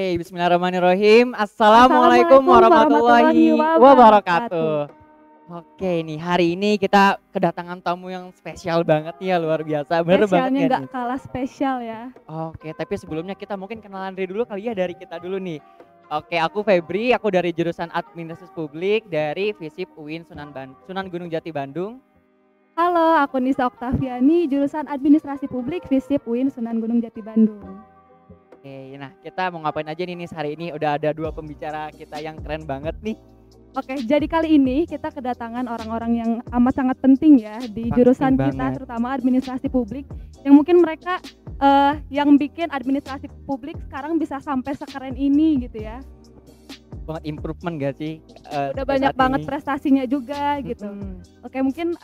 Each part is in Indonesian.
Oke, bismillahirrahmanirrahim. Assalamualaikum warahmatullahi wabarakatuh. Oke nih, hari ini kita kedatangan tamu yang spesial banget nih ya, luar biasa. Bener banget Spesialnya ya nggak nih. kalah spesial ya. Oke, tapi sebelumnya kita mungkin kenalan diri dulu kali ya, dari kita dulu nih. Oke, aku Febri, aku dari jurusan Administrasi Publik dari FISIP UIN Sunan Gunung Jati Bandung. Halo, aku Nisa Oktaviani, jurusan Administrasi Publik FISIP UIN Sunan Gunung Jati Bandung. Oke, nah kita mau ngapain aja nih Nis hari ini? Udah ada dua pembicara kita yang keren banget nih. Oke, jadi kali ini kita kedatangan orang-orang yang amat sangat penting ya di Penting jurusan kita, banget. terutama Administrasi Publik, yang mungkin mereka yang bikin Administrasi Publik sekarang bisa sampai sekeren ini gitu ya. Banget improvement gak sih? Udah sampai banyak saat banget ini? prestasinya juga gitu. Mm-mm. Oke, mungkin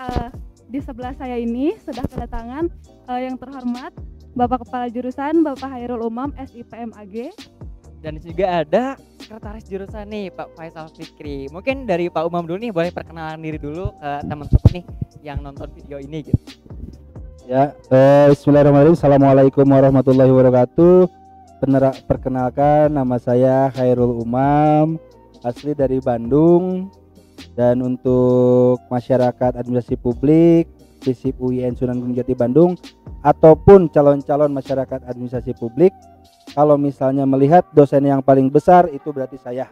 di sebelah saya ini sudah kedatangan yang terhormat Bapak Kepala Jurusan Bapak Hairul Umam SIPM AG. Dan juga ada sekretaris jurusan nih Pak Faisal Fikri. Mungkin dari Pak Umam dulu nih, boleh perkenalan diri dulu ke teman-teman nih yang nonton video ini gitu. Ya, bismillahirrahmanirrahim. Assalamualaikum warahmatullahi wabarakatuh. Perkenalkan, nama saya Khairul Umam, asli dari Bandung. Dan untuk masyarakat administrasi publik FISIP UIN Sunan Gunung Jati Bandung ataupun calon-calon masyarakat administrasi publik, kalau misalnya melihat dosen yang paling besar itu berarti saya,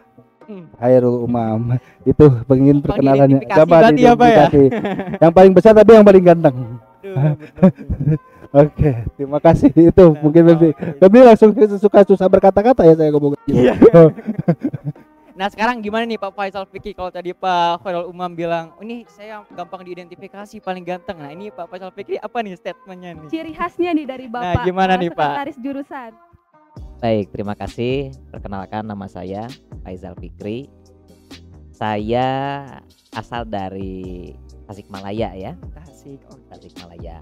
Khairul Umam. Itu pengen perkenalannya. Diidentifikasi Coba berarti ya, Pak ya? diidentifikasi. Yang paling besar tapi yang paling ganteng. Aduh, bener. Oke, terima kasih. Itu mungkin lebih langsung suka susah berkata-kata ya saya ngomong. Iya. Nah sekarang gimana nih Pak Faisal Fikri? Kalau tadi Pak Khairul Umam bilang, oh, ini saya gampang diidentifikasi, paling ganteng. Nah ini Pak Faisal Fikri apa nih statementnya nih? Ciri khasnya nih dari Bapak gimana nih, Pak? sekretaris jurusan. Baik, terima kasih. Perkenalkan, nama saya Faisal Fikri. Saya asal dari Tasikmalaya ya, Asik. Oh, Tasikmalaya.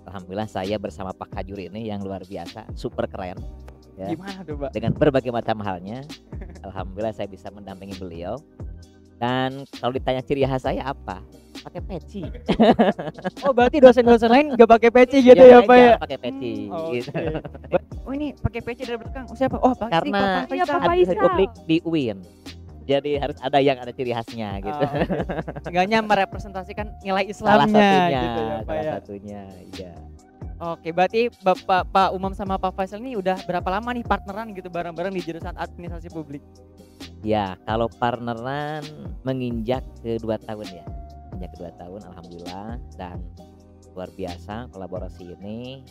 Alhamdulillah saya bersama Pak Kajur ini yang luar biasa, super keren. Ya, gimana tuh Pak? dengan berbagai macam halnya. Alhamdulillah saya bisa mendampingi beliau. Dan kalau ditanya ciri khas saya apa? Pakai peci. Oh berarti dosen-dosen lain gak pakai peci gitu ya Pak ya? Pakai peci. Oke. Gitu. Oh ini pakai peci dari belakang. Oh, siapa? Oh Pak Karena Pak Iya, Faisal. Pak Administrasi Faisal. publik di UIN. Jadi harus ada yang ada ciri khasnya gitu. Enggaknya merepresentasikan nilai Salah Islamnya satunya, gitu ya Pak salah ya. satunya, iya. Oke, berarti Pak Umam sama Pak Faisal ini udah berapa lama nih partneran gitu bareng-bareng di jurusan administrasi publik? Ya, kalau partneran menginjak ke 2 tahun ya. Menginjak ke 2 tahun, alhamdulillah, dan luar biasa kolaborasi ini.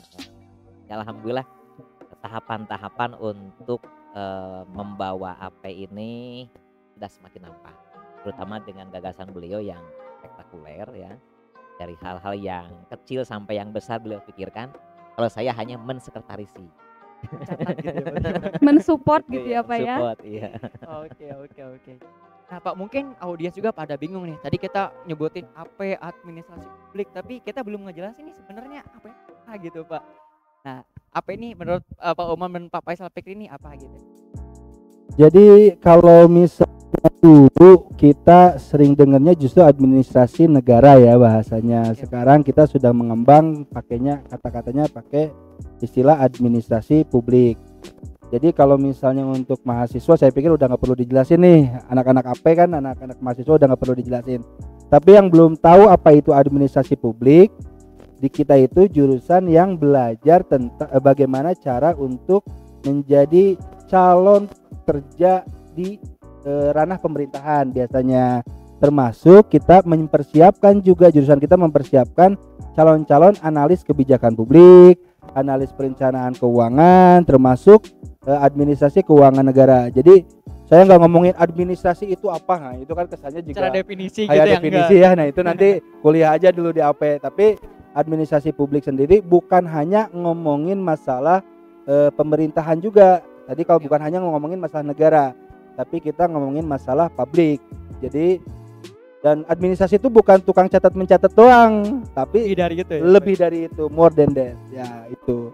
Ya, alhamdulillah tahapan-tahapan untuk membawa AP ini sudah semakin nampak, terutama dengan gagasan beliau yang spektakuler ya. Dari hal-hal yang kecil sampai yang besar beliau pikirkan. Kalau saya hanya mensekretarisi. Catat gitu ya, Pak. Mensupport gitu ya Pak ya. Support, iya. Oke. Nah Pak, mungkin audiens juga pada bingung nih. Tadi kita nyebutin AP administrasi publik, tapi kita belum ngejelasin nih sebenarnya apa gitu Pak. Nah, AP ini menurut Pak Umam dan Pak Faisal Fikri ini apa gitu? Jadi kalau misalnya dulu kita sering dengarnya justru administrasi negara ya bahasanya. Sekarang kita sudah mengembang pakainya, kata-katanya pakai istilah administrasi publik. Jadi kalau misalnya untuk mahasiswa saya pikir udah nggak perlu dijelasin nih, anak-anak AP kan anak-anak mahasiswa udah nggak perlu dijelasin. Tapi yang belum tahu apa itu administrasi publik, di kita itu jurusan yang belajar tentang bagaimana cara untuk menjadi calon kerja di ranah pemerintahan biasanya, termasuk kita mempersiapkan juga, jurusan kita mempersiapkan calon-calon analis kebijakan publik, analis perencanaan keuangan, termasuk administrasi keuangan negara. Jadi saya nggak ngomongin administrasi itu apa, nah itu kan kesannya juga Cara definisi gitu kayak ya definisi ya. Nah itu nanti kuliah aja dulu di AP. Tapi administrasi publik sendiri bukan hanya ngomongin masalah pemerintahan juga. Tadi kalau bukan hanya ngomongin masalah negara, tapi kita ngomongin masalah publik. Jadi dan administrasi itu bukan tukang catat mencatat doang, tapi Lebih dari itu ya? lebih dari itu, more than that. Ya itu.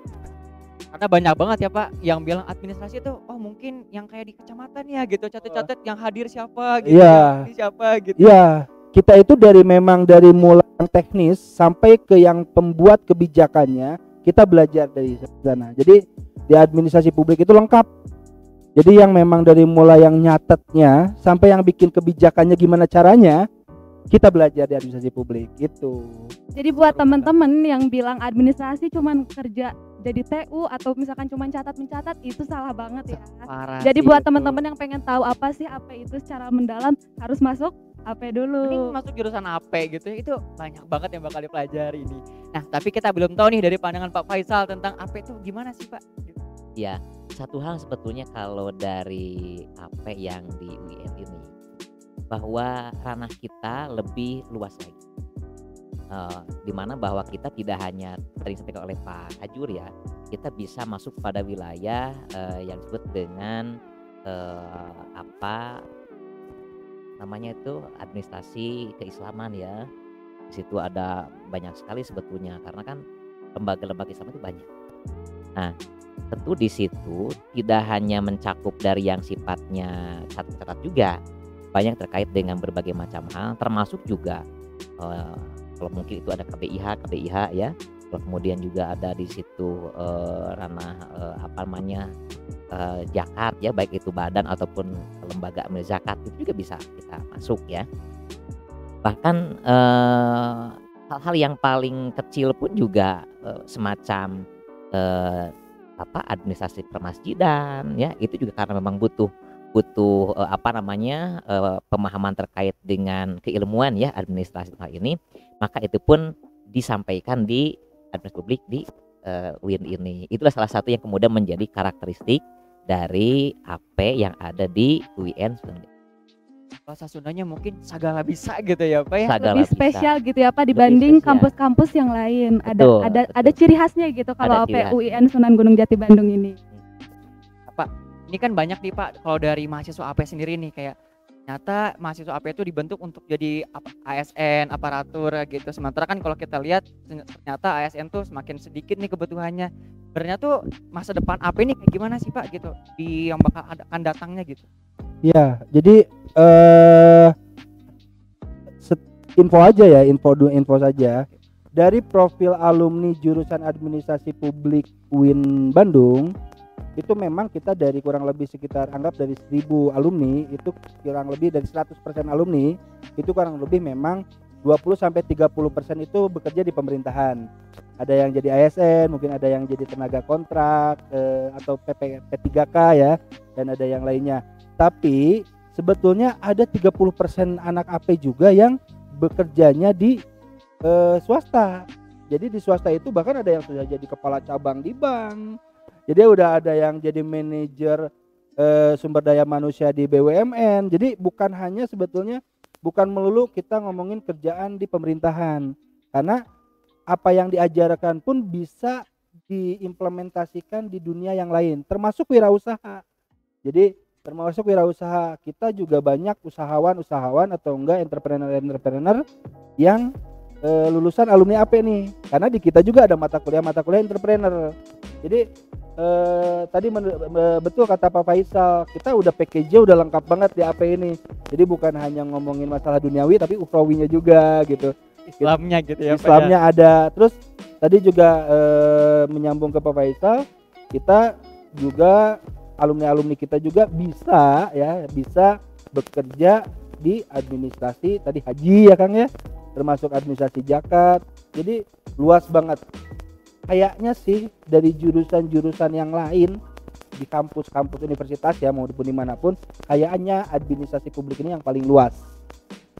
Karena banyak banget ya Pak yang bilang administrasi itu oh mungkin yang kayak di kecamatan ya gitu, catat-catat yang hadir siapa gitu, Iya. yang ini siapa gitu. Ya, kita itu dari mulai yang teknis sampai ke yang pembuat kebijakannya, kita belajar dari sana. Jadi di administrasi publik itu lengkap. Jadi yang memang dari mulai yang nyatetnya sampai yang bikin kebijakannya gimana caranya, kita belajar di administrasi publik gitu. Jadi buat teman-teman yang bilang administrasi cuman kerja jadi TU atau misalkan cuman catat mencatat, itu salah banget ya. Parah Jadi sih buat itu. teman-teman yang pengen tahu apa sih AP itu secara mendalam, harus masuk AP Mending dulu. masuk jurusan AP gitu ya, itu banyak banget yang bakal dipelajari ini. Nah, tapi kita belum tahu nih dari pandangan Pak Faisal tentang AP itu gimana sih, Pak? Gitu. Ya, satu hal sebetulnya kalau dari AP yang di UIN ini, bahwa ranah kita lebih luas lagi. Di mana bahwa kita tidak hanya tadi disampaikan oleh Pak Ajur ya, kita bisa masuk pada wilayah yang disebut dengan apa namanya itu administrasi keislaman ya. Di situ ada banyak sekali sebetulnya karena kan lembaga-lembaga Islam itu banyak. Nah, tentu di situ tidak hanya mencakup dari yang sifatnya catat juga, banyak terkait dengan berbagai macam hal, termasuk juga kalau mungkin itu ada KBIH ya. Kalau kemudian juga ada di situ ranah apa namanya zakat ya, baik itu badan ataupun lembaga amil zakat, itu juga bisa kita masuk ya. Bahkan hal-hal yang paling kecil pun juga semacam administrasi permasjidan ya, itu juga karena memang butuh pemahaman terkait dengan keilmuan ya administrasi hal ini, maka itu pun disampaikan di administrasi publik di UIN ini. Itulah salah satu yang kemudian menjadi karakteristik dari AP yang ada di UIN Sunda. Bahasa Sundanya mungkin sagala bisa gitu ya, Pak ya. Sagala Lebih bisa. spesial gitu ya Pak dibanding spesial. kampus-kampus yang lain. Betul, Ada betul. ciri khasnya gitu kalau Ada ciri AP UIN Sunan Gunung Jati Bandung ini. Pak, ini kan banyak nih Pak kalau dari mahasiswa AP sendiri nih, kayak ternyata mahasiswa AP itu dibentuk untuk jadi ASN, aparatur gitu. Sementara kan kalau kita lihat ternyata ASN tuh semakin sedikit nih kebutuhannya. Sebenarnya tuh masa depan AP ini kayak gimana sih Pak gitu di yang bakal akan datangnya gitu. Ya, jadi info aja ya, info saja. Dari profil alumni jurusan administrasi publik UIN Bandung, itu memang kita dari kurang lebih sekitar anggap dari 1000 alumni, itu kurang lebih dari 100% alumni, itu kurang lebih memang 20-30% itu bekerja di pemerintahan. Ada yang jadi ASN, mungkin ada yang jadi tenaga kontrak atau P3K ya, dan ada yang lainnya. Tapi sebetulnya ada 30% anak AP juga yang bekerjanya di swasta. Jadi di swasta itu bahkan ada yang sudah jadi kepala cabang di bank. Jadi udah ada yang jadi manajer sumber daya manusia di BUMN. Jadi bukan hanya sebetulnya bukan melulu kita ngomongin kerjaan di pemerintahan. Karena apa yang diajarkan pun bisa diimplementasikan di dunia yang lain, termasuk wirausaha. Jadi termasuk wirausaha, kita juga banyak usahawan atau enggak entrepreneur yang lulusan alumni AP nih, karena di kita juga ada mata kuliah entrepreneur. Jadi tadi betul kata Pak Faisal, kita udah package-nya udah lengkap banget di AP ini. Jadi bukan hanya ngomongin masalah duniawi tapi ukhrawinya juga gitu. Islamnya gitu ya Pak. Islamnya ada. Terus tadi juga menyambung ke Pak Faisal, kita juga alumni kita juga bisa bekerja di administrasi tadi haji ya Kang ya, termasuk administrasi zakat. Jadi luas banget. Kayaknya sih dari jurusan-jurusan yang lain di kampus-kampus universitas ya maupun dimanapun, kayaknya administrasi publik ini yang paling luas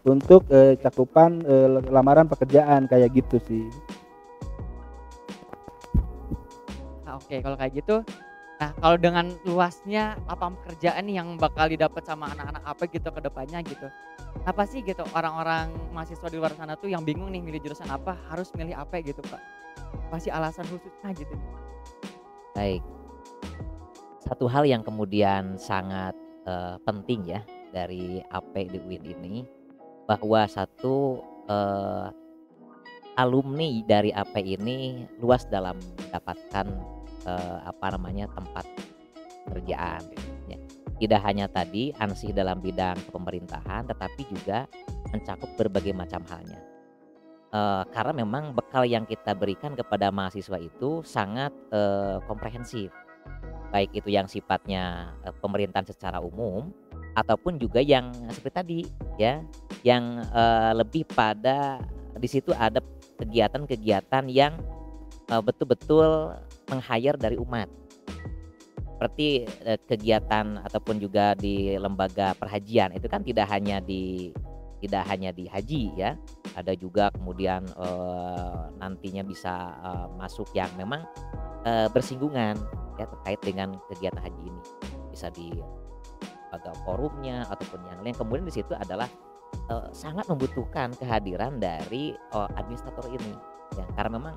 untuk cakupan lamaran pekerjaan kayak gitu sih. Nah, oke, kalau kayak gitu. Nah, kalau dengan luasnya lapangan pekerjaan nih yang bakal didapat sama anak-anak apa gitu ke depannya gitu. Apa sih gitu orang-orang mahasiswa di luar sana tuh yang bingung nih milih jurusan apa, harus milih apa gitu Pak? Pasti alasan khususnya gitu. Baik. Satu hal yang kemudian sangat penting ya dari AP di UIN ini, bahwa satu alumni dari AP ini luas dalam mendapatkan tempat kerjaan ya. Tidak hanya tadi ansih dalam bidang pemerintahan, tetapi juga mencakup berbagai macam halnya. Karena memang bekal yang kita berikan kepada mahasiswa itu sangat komprehensif. baik itu yang sifatnya pemerintahan secara umum ataupun juga yang seperti tadi ya, yang lebih pada di situ ada kegiatan-kegiatan yang betul-betul meng-hire dari umat. Seperti kegiatan ataupun juga di lembaga perhajian itu kan tidak hanya di haji ya, ada juga kemudian nantinya bisa masuk yang memang bersinggungan ya terkait dengan kegiatan haji ini, bisa di lembaga forumnya ataupun yang lain. Kemudian di situ adalah sangat membutuhkan kehadiran dari administrator ini ya, karena memang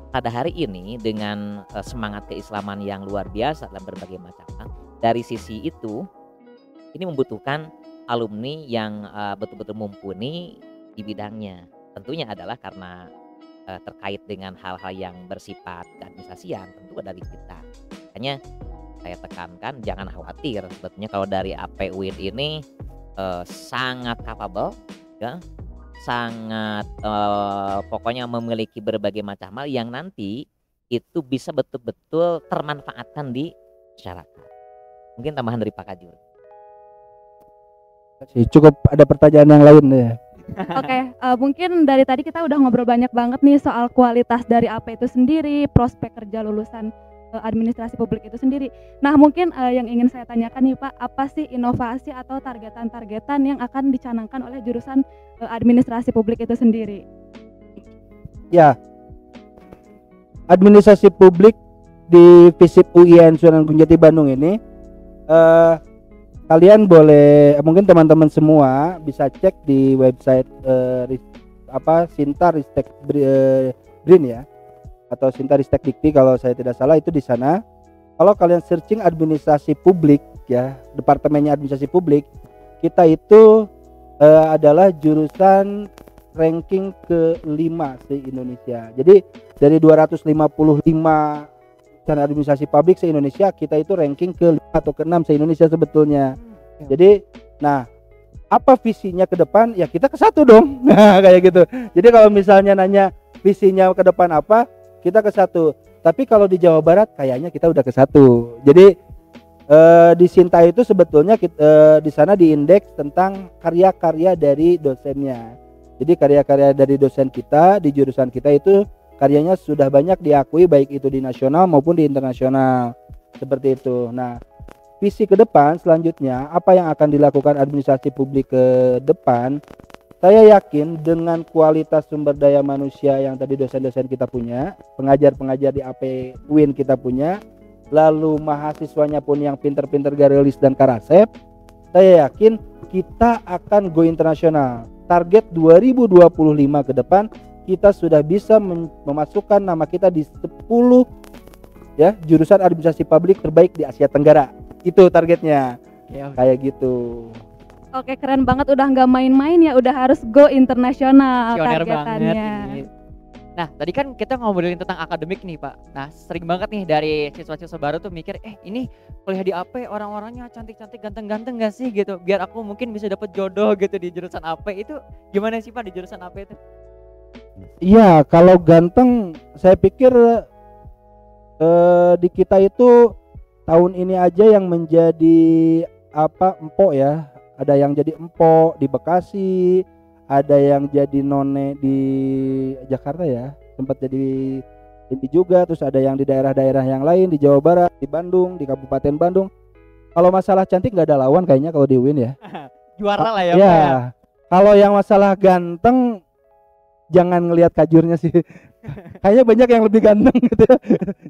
pada hari ini dengan semangat keislaman yang luar biasa dalam berbagai macam hal, dari sisi itu ini membutuhkan alumni yang betul-betul mumpuni di bidangnya. Tentunya adalah karena terkait dengan hal-hal yang bersifat keadministrasian, tentu dari kita. Makanya saya tekankan jangan khawatir, sebetulnya kalau dari AP UIN ini sangat capable ya, sangat pokoknya memiliki berbagai macam hal yang nanti itu bisa betul-betul termanfaatkan di masyarakat. Mungkin tambahan dari Pak Kajur. Cukup ada pertanyaan yang lain ya. Oke, mungkin dari tadi kita udah ngobrol banyak banget nih soal kualitas dari AP itu sendiri, prospek kerja lulusan administrasi publik itu sendiri. Nah, mungkin yang ingin saya tanyakan nih Pak, apa sih inovasi atau targetan-targetan yang akan dicanangkan oleh jurusan administrasi publik itu sendiri? Ya, administrasi publik di FISIP UIN Sunan Gunung Jati Bandung ini kalian boleh, mungkin teman-teman semua bisa cek di website Sinta Ristek Brin ya, atau Sinta Ristek Dikti kalau saya tidak salah, itu di sana. Kalau kalian searching administrasi publik ya, departemennya administrasi publik, kita itu adalah jurusan ranking ke-5 se-Indonesia. Jadi dari 255 jurusan administrasi publik se-Indonesia, kita itu ranking ke-5 atau ke-6 se-Indonesia sebetulnya. Jadi, nah, apa visinya ke depan? Ya kita ke satu dong. Nah, kayak gitu. Jadi kalau misalnya nanya visinya ke depan apa, kita ke satu. Tapi kalau di Jawa Barat kayaknya kita udah ke satu. Jadi di Sinta itu sebetulnya di sana diindeks tentang karya-karya dari dosennya. Jadi karya-karya dari dosen kita di jurusan kita itu karyanya sudah banyak diakui, baik itu di nasional maupun di internasional. Seperti itu. Nah, visi ke depan selanjutnya apa yang akan dilakukan administrasi publik ke depan? Saya yakin dengan kualitas sumber daya manusia yang tadi dosen-dosen kita punya, pengajar-pengajar di AP UIN kita punya, lalu mahasiswanya pun yang pinter-pinter Garelis dan Karasep, saya yakin kita akan go internasional. Target 2025 ke depan kita sudah bisa memasukkan nama kita di 10 ya jurusan administrasi publik terbaik di Asia Tenggara. Itu targetnya. Kayak gitu. Oke, keren banget, udah nggak main-main ya, udah harus go internasional Pioner targetannya. banget ini. Nah, tadi kan kita ngobrolin tentang akademik nih Pak. Nah, sering banget nih dari siswa-siswa baru tuh mikir, ini kuliah di AP orang-orangnya cantik-cantik, ganteng-ganteng gak sih gitu, biar aku mungkin bisa dapet jodoh gitu di jurusan AP. Itu gimana sih Pak di jurusan AP itu? Iya, kalau ganteng saya pikir di kita itu tahun ini aja yang menjadi empok ya. Ada yang jadi empok di Bekasi, ada yang jadi none di Jakarta ya, sempat jadi ini juga. Terus ada yang di daerah-daerah yang lain di Jawa Barat, di Bandung, di Kabupaten Bandung. Kalau masalah cantik nggak ada lawan kayaknya kalau di UIN ya. Juara lah ya Ya, Pak ya. kalau yang masalah ganteng jangan ngelihat kajurnya sih. Kayaknya banyak yang lebih ganteng gitu ya.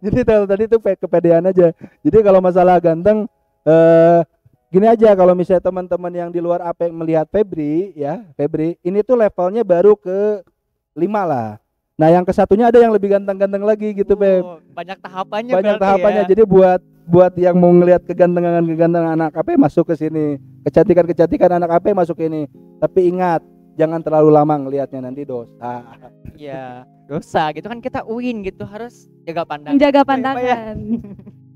Jadi tadi itu kepedean aja. Jadi kalau masalah ganteng gini aja, kalau misalnya teman-teman yang di luar AP melihat Febri ya, Febri ini tuh levelnya baru ke 5 lah. Nah, yang ke satunya ada yang lebih ganteng-ganteng lagi gitu, Feb. Banyak tahapannya. Banyak berarti tahapannya. ya. Jadi buat yang mau ngelihat kegantengan anak AP masuk ke sini. Kecantikan anak AP masuk ke ini. Tapi ingat, jangan terlalu lama ngelihatnya, nanti dosa. Iya, dosa gitu kan, kita UIN gitu, harus jaga pandangan. Menjaga Gitu ya, Pak, ya. pandangan.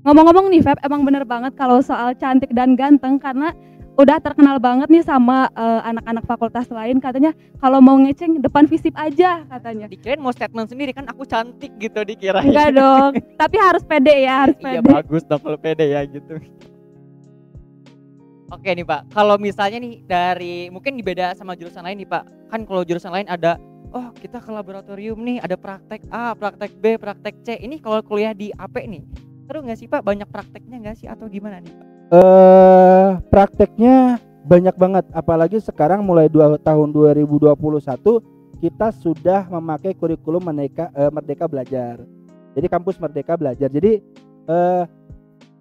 Ngomong-ngomong nih Feb, emang bener banget kalau soal cantik dan ganteng, karena udah terkenal banget nih sama anak-anak fakultas lain, katanya kalau mau ngeceng depan visip aja katanya. Dikirain mau statement sendiri kan aku cantik gitu dikirain. Enggak dong, tapi harus pede ya, harus Iya pede. bagus dong kalau pede ya gitu. Oke nih Pak, kalau misalnya nih dari mungkin beda sama jurusan lain nih Pak. Kan kalau jurusan lain ada oh kita ke laboratorium nih, ada praktek A, praktek B, praktek C. Ini kalau kuliah di AP nih, seru nggak sih Pak? Banyak prakteknya nggak sih atau gimana nih Pak? Prakteknya banyak banget, apalagi sekarang mulai tahun 2021 kita sudah memakai kurikulum Merdeka Belajar. Jadi kampus Merdeka Belajar. Jadi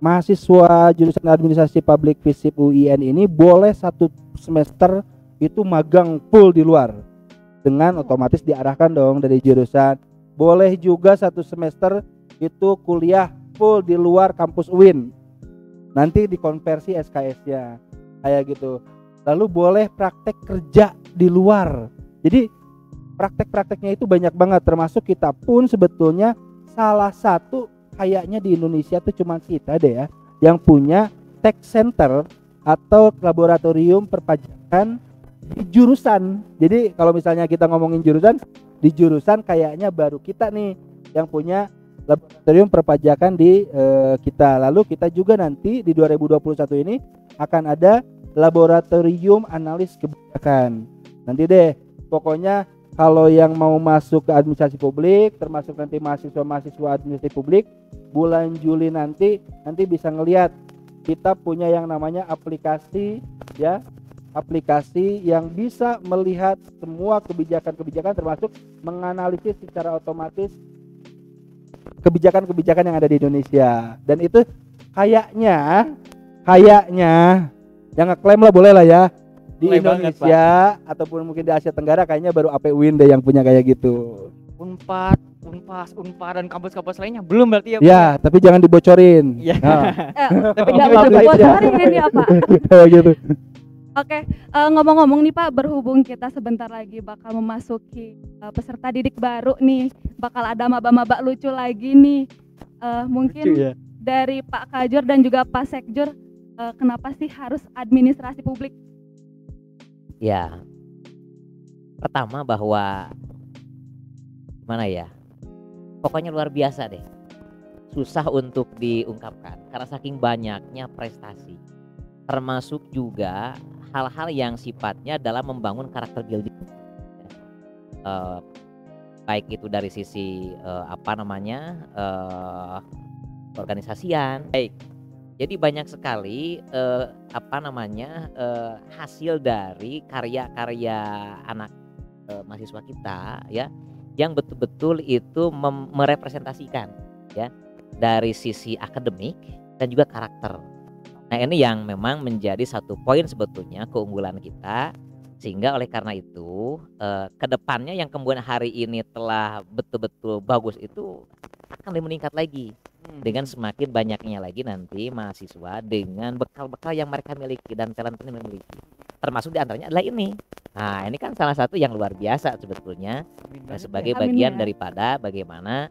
mahasiswa jurusan Administrasi Publik FISIP UIN ini boleh 1 semester itu magang full di luar, dengan otomatis diarahkan dong dari jurusan. Boleh juga 1 semester itu kuliah full di luar kampus UIN, nanti dikonversi SKS-nya kayak gitu. Lalu boleh praktek kerja di luar. Jadi praktek-prakteknya itu banyak banget, termasuk kita pun sebetulnya salah satu kayaknya di Indonesia tuh cuma kita deh ya yang punya tech center atau laboratorium perpajakan di jurusan. Jadi kalau misalnya kita ngomongin jurusan, di jurusan kayaknya baru kita nih yang punya laboratorium perpajakan di kita. Lalu kita juga nanti di 2021 ini akan ada laboratorium analis kebijakan. Nanti deh pokoknya kalau yang mau masuk ke administrasi publik, termasuk nanti mahasiswa administrasi publik, bulan Juli nanti bisa ngelihat kita punya yang namanya aplikasi ya, aplikasi yang bisa melihat semua kebijakan-kebijakan, termasuk menganalisis secara otomatis kebijakan-kebijakan yang ada di Indonesia. Dan itu kayaknya yang ngeklaim lah boleh lah ya, di Boleh Indonesia banget, ataupun mungkin di Asia Tenggara kayaknya baru AP UIN deh yang punya kayak gitu. Unpad, Unpas, Unpad dan kampus-kampus lainnya belum berarti ya Pak? Ya, tapi jangan dibocorin. Iya. Nah, Tapi Enggak gitu mau juga dibocorin ini apa? kayak gitu. Oke, ngomong-ngomong nih Pak, berhubung kita sebentar lagi bakal memasuki peserta didik baru nih, bakal ada maba-maba lucu lagi nih. Mungkin Lucu ya. dari Pak Kajur dan juga Pak Sekjur, kenapa sih harus administrasi publik? Ya, pertama bahwa gimana ya, pokoknya luar biasa deh, susah untuk diungkapkan karena saking banyaknya prestasi, termasuk juga hal-hal yang sifatnya dalam membangun karakter building, baik itu dari sisi organisasian. Baik, jadi banyak sekali hasil dari karya-karya anak mahasiswa kita ya, yang betul-betul itu merepresentasikan ya dari sisi akademik dan juga karakter. Nah ini yang memang menjadi satu poin sebetulnya keunggulan kita, sehingga oleh karena itu kedepannya yang kemudian hari ini telah betul-betul bagus itu akan lebih meningkat lagi dengan semakin banyaknya lagi nanti mahasiswa dengan bekal-bekal yang mereka miliki dan talenta yang memiliki, termasuk diantaranya adalah ini. Nah ini kan salah satu yang luar biasa sebetulnya sebagai Amin bagian ya. daripada bagaimana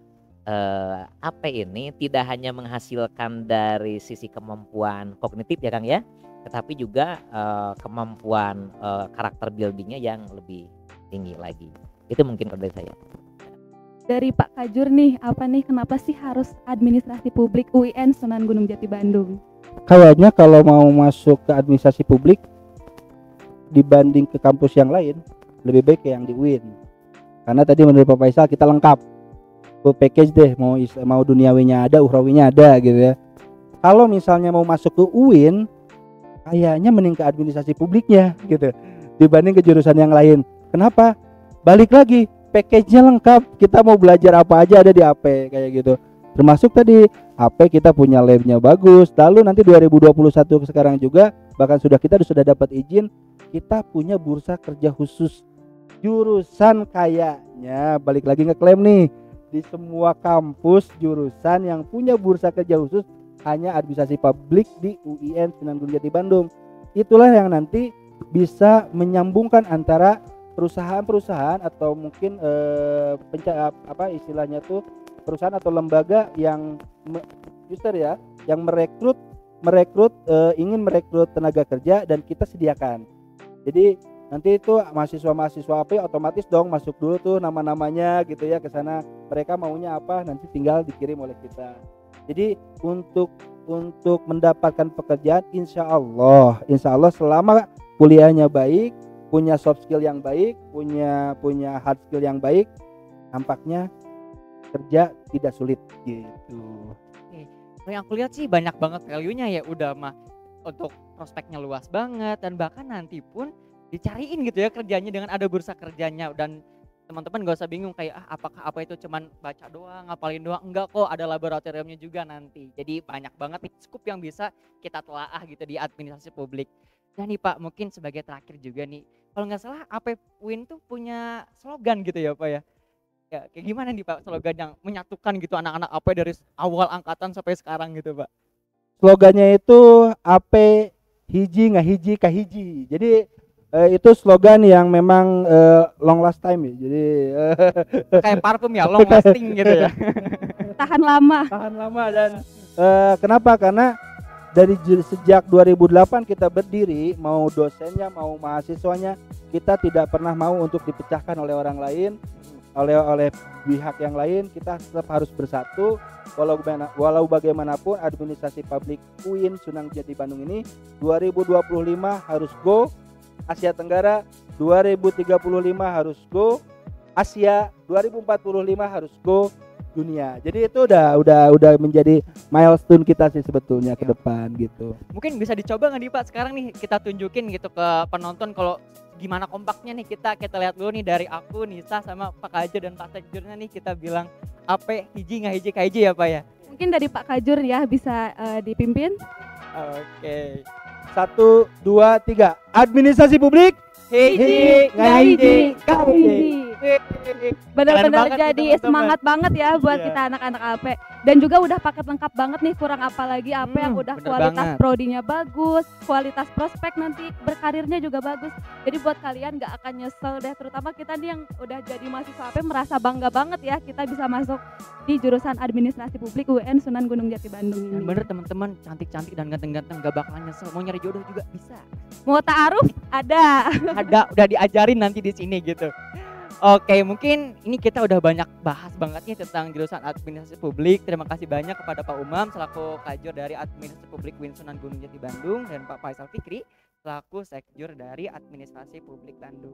AP ini tidak hanya menghasilkan dari sisi kemampuan kognitif ya Kang ya, tetapi juga kemampuan karakter buildingnya yang lebih tinggi lagi. Itu mungkin kalau dari saya. Dari Pak Kajur nih, kenapa sih harus administrasi publik UIN Sunan Gunung Jati Bandung? Kayaknya kalau mau masuk ke administrasi publik dibanding ke kampus yang lain lebih baik yang di UIN. Karena tadi menurut Pak Faisal kita lengkap. Full package deh, mau duniawinya ada, ukhrawinya ada gitu ya. Kalau misalnya mau masuk ke UIN, kayaknya mending ke administrasi publiknya gitu dibanding ke jurusan yang lain. Kenapa? Balik lagi, package-nya lengkap. Kita mau belajar apa aja ada di AP kayak gitu. Termasuk tadi AP kita punya labnya bagus. Lalu nanti 2021 sekarang juga bahkan kita sudah dapat izin, kita punya bursa kerja khusus jurusan. Kayaknya balik lagi ngeklaim nih, di semua kampus jurusan yang punya bursa kerja khusus hanya administrasi publik di UIN Sunan Gunung Jati Bandung. Itulah yang nanti bisa menyambungkan antara perusahaan-perusahaan atau mungkin istilahnya tuh perusahaan atau lembaga yang yang merekrut ingin merekrut tenaga kerja dan kita sediakan. Jadi nanti itu mahasiswa AP otomatis dong masuk dulu tuh nama-namanya gitu ya ke sana. Mereka maunya apa nanti tinggal dikirim oleh kita. Jadi untuk mendapatkan pekerjaan insya Allah selama kuliahnya baik, punya soft skill yang baik, punya hard skill yang baik, nampaknya kerja tidak sulit gitu. Kalau yang aku lihat sih banyak banget value-nya ya, udah mah untuk prospeknya luas banget dan bahkan nanti pun dicariin gitu ya kerjanya dengan ada bursa kerjanya, dan teman-teman gak usah bingung kayak apakah apa itu cuman baca doang, ngapalin doang, enggak kok, ada laboratoriumnya juga nanti. Jadi banyak banget nih scoop yang bisa kita telaah gitu di administrasi publik. Dan nih Pak, mungkin sebagai terakhir juga nih, kalau nggak salah AP UIN tuh punya slogan gitu ya Pak ya. Ya kayak gimana nih Pak slogan yang menyatukan gitu anak-anak AP dari awal angkatan sampai sekarang gitu Pak? Slogannya itu AP hiji ngahiji kahiji. Jadi itu slogan yang memang long last time ya. Jadi kayak parfum ya, long lasting gitu ya. Tahan lama. Tahan lama. Dan kenapa? Karena dari sejak 2008 kita berdiri, mau dosennya mau mahasiswanya, kita tidak pernah mau untuk dipecahkan oleh orang lain, oleh pihak yang lain. Kita tetap harus bersatu walau bagaimanapun. Administrasi publik UIN Sunan Jati Bandung ini 2025 harus go Asia Tenggara, 2035 harus go Asia, 2045 harus go dunia. Jadi itu udah menjadi milestone kita sih sebetulnya ke depan gitu. Mungkin bisa dicoba nggak nih Pak sekarang nih kita tunjukin gitu ke penonton kalau gimana kompaknya nih kita lihat dulu nih dari aku Nisa sama Pak Kajur dan Pak Sekjurnya nih, kita bilang AP hiji nggak hiji kaiji ya Pak ya. Mungkin dari Pak Kajur ya bisa dipimpin. Oke. 1, 2, 3. Administrasi publik hiji ngahiji kahiji. Benar-benar banget jadi nih, teman-teman. semangat banget ya buat Iya. kita anak-anak AP. Dan juga udah paket lengkap banget nih, kurang apa lagi AP yang udah bener kualitas banget. prodinya bagus, kualitas prospek nanti berkarirnya juga bagus. Jadi buat kalian gak akan nyesel deh, terutama kita nih yang udah jadi mahasiswa AP merasa bangga banget ya kita bisa masuk di jurusan administrasi publik UIN Sunan Gunung Jati Bandung Dan ini. bener teman-teman, cantik-cantik dan ganteng-ganteng gak bakalan nyesel. Mau nyari jodoh juga bisa. Mau ta'aruf ada. Ada, udah diajarin nanti di sini gitu. Oke, mungkin ini kita udah banyak bahas banget nih tentang jurusan administrasi publik. Terima kasih banyak kepada Pak Umam selaku Kajur dari administrasi publik UIN Sunan Gunung Jati Bandung dan Pak Faisal Fikri selaku Sekjur dari administrasi publik Bandung.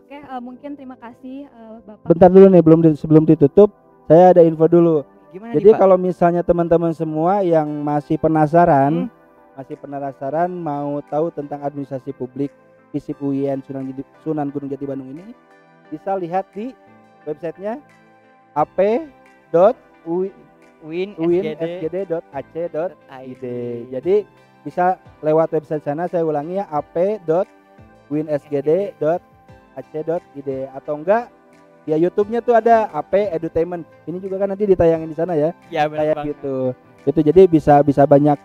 Oke, mungkin terima kasih Bapak. Bentar dulu nih, sebelum ditutup saya ada info dulu. Gimana Jadi nih, Pak? kalau misalnya teman-teman semua yang masih penasaran mau tahu tentang administrasi publik FISIP UIN Sunan Gunung Jati Bandung ini, bisa lihat di websitenya ap.uinsgd.ac.id. Jadi bisa lewat website sana, saya ulangi ya, ap.uinsgd.ac.id, atau enggak ya YouTube-nya tuh ada AP Edutainment. Ini juga kan nanti ditayangin di sana ya. Ya benar Kayak banget. gitu. Itu jadi bisa banyak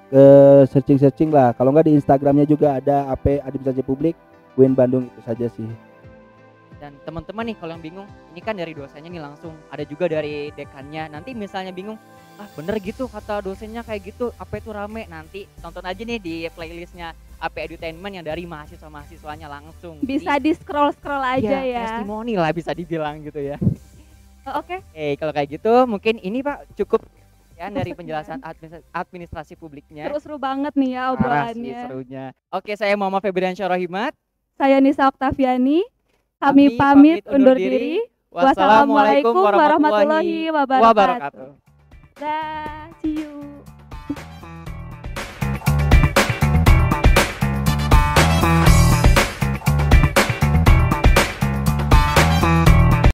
searching lah. Kalau enggak di Instagramnya juga ada AP Administrasi Publik UIN Bandung, itu saja sih. Dan teman-teman nih kalau yang bingung, ini kan dari dosennya nih langsung, ada juga dari dekannya. Nanti misalnya bingung, bener gitu kata dosennya kayak gitu, apa itu rame, nanti tonton aja nih di playlistnya AP Edutainment yang dari mahasiswa-mahasiswanya langsung. Bisa di scroll aja ya. Testimoni lah bisa dibilang gitu ya. Oke. Kalau kayak gitu mungkin ini Pak cukup ya dari penjelasan administrasi publiknya. Seru-seru banget nih ya Parah sih obrolannya. serunya. Oke, saya Muhammad Febriansyah Rohimat. Saya Nisa Oktaviani. Kami pamit undur diri. Wassalamualaikum warahmatullahi wabarakatuh. wabarakatuh. Dah, see you.